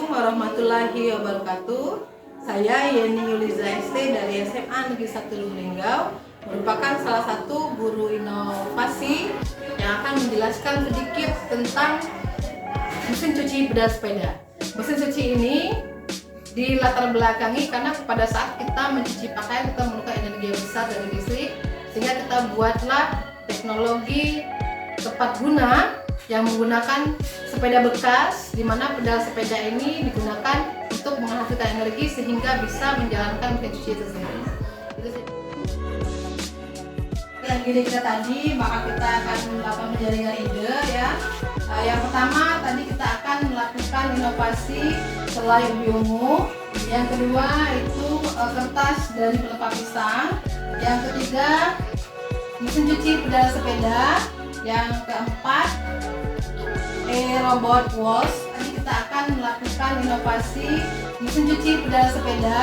warahmatullahi wabarakatuh. Saya Yeni Yuliza ST dari SMA Negeri 1 Lubuk merupakan salah satu guru inovasi yang akan menjelaskan sedikit tentang mesin cuci pedal sepeda. Mesin cuci ini dilatar belakangi karena pada saat kita mencuci pakaian kita memerlukan energi yang besar dari listrik, sehingga kita buatlah teknologi tepat guna yang menggunakan sepeda bekas, di mana pedal sepeda ini digunakan untuk menghasilkan energi sehingga bisa menjalankan mesin cuci tersebut. Yang ide kita tadi, maka kita akan melakukan penjaringan ide ya. Yang pertama tadi kita akan melakukan inovasi selai ubi ungu. Yang kedua itu kertas dari pelepah pisang. Yang ketiga mesin cuci pedal sepeda. Yang keempat robot wash. Tadi kita akan melakukan inovasi mesin cuci pedal sepeda.